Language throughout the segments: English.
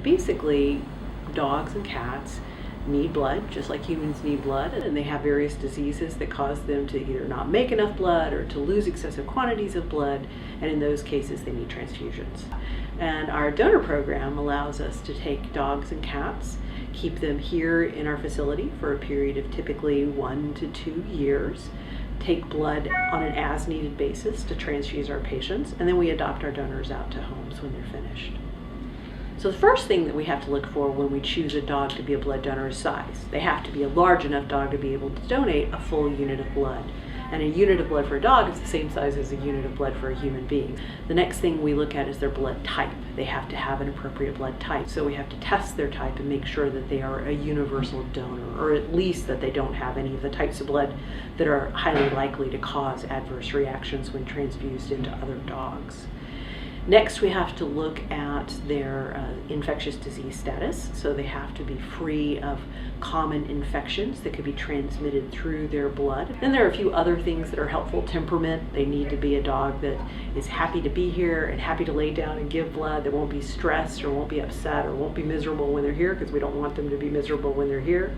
basically, dogs and cats need blood, just like humans need blood, and they have various diseases that cause them to either not make enough blood or to lose excessive quantities of blood, and in those cases they need transfusions. And our donor program allows us to take dogs and cats, keep them here in our facility for a period of typically 1 to 2 years, take blood on an as-needed basis to transfuse our patients, and then we adopt our donors out to homes when they're finished. So the first thing that we have to look for when we choose a dog to be a blood donor is size. They have to be a large enough dog to be able to donate a full unit of blood. And a unit of blood for a dog is the same size as a unit of blood for a human being. The next thing we look at is their blood type. They have to have an appropriate blood type. So we have to test their type and make sure that they are a universal donor, or at least that they don't have any of the types of blood that are highly likely to cause adverse reactions when transfused into other dogs. Next, we have to look at their infectious disease status. So they have to be free of common infections that could be transmitted through their blood. Then there are a few other things that are helpful. Temperament. They need to be a dog that is happy to be here and happy to lay down and give blood, that won't be stressed or won't be upset or won't be miserable when they're here, because we don't want them to be miserable when they're here.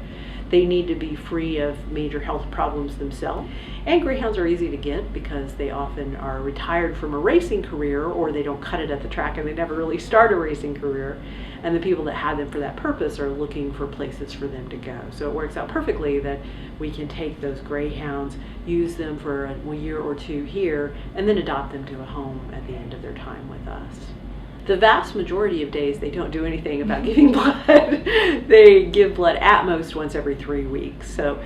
They need to be free of major health problems themselves. And greyhounds are easy to get because they often are retired from a racing career, or they don't cut it at the track and they never really start a racing career. And the people that had them for that purpose are looking for places for them to go. So it works out perfectly that we can take those greyhounds, use them for a year or two here, and then adopt them to a home at the end of their time with us. The vast majority of days they don't do anything about giving blood. They give blood at most once every 3 weeks. So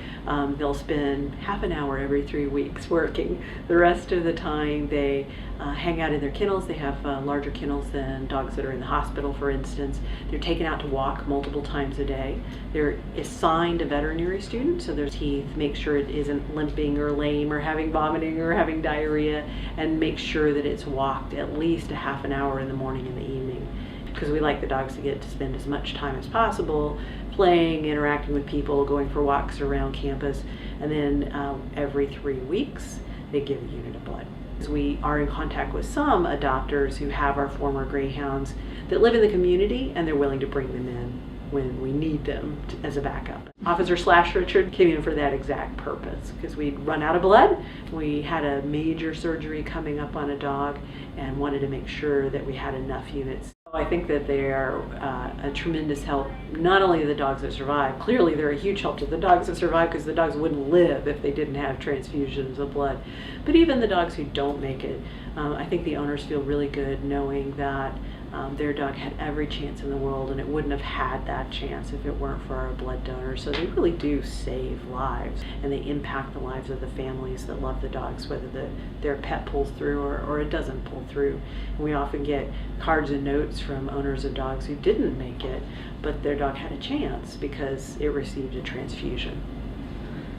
they'll spend half an hour every 3 weeks working. The rest of the time they hang out in their kennels. They have larger kennels than dogs that are in the hospital, for instance. They're taken out to walk multiple times a day. They're assigned a veterinary student, so their teeth, make sure it isn't limping or lame or having vomiting or having diarrhea, and make sure that it's walked at least a half an hour in the morning and the evening, because we like the dogs to get to spend as much time as possible playing, interacting with people, going for walks around campus. And then every 3 weeks they give a unit of blood. We are in contact with some adopters who have our former greyhounds that live in the community, and they're willing to bring them in when we need them as a backup. Officer Richard came in for that exact purpose, because we'd run out of blood. We had a major surgery coming up on a dog and wanted to make sure that we had enough units. I think that they are a tremendous help, not only to the dogs that survive. Clearly they're a huge help to the dogs that survive, because the dogs wouldn't live if they didn't have transfusions of blood. But even the dogs who don't make it, I think the owners feel really good knowing that their dog had every chance in the world, and it wouldn't have had that chance if it weren't for our blood donors. So they really do save lives, and they impact the lives of the families that love the dogs, whether their pet pulls through or it doesn't pull through. And we often get cards and notes from owners of dogs who didn't make it, but their dog had a chance because it received a transfusion.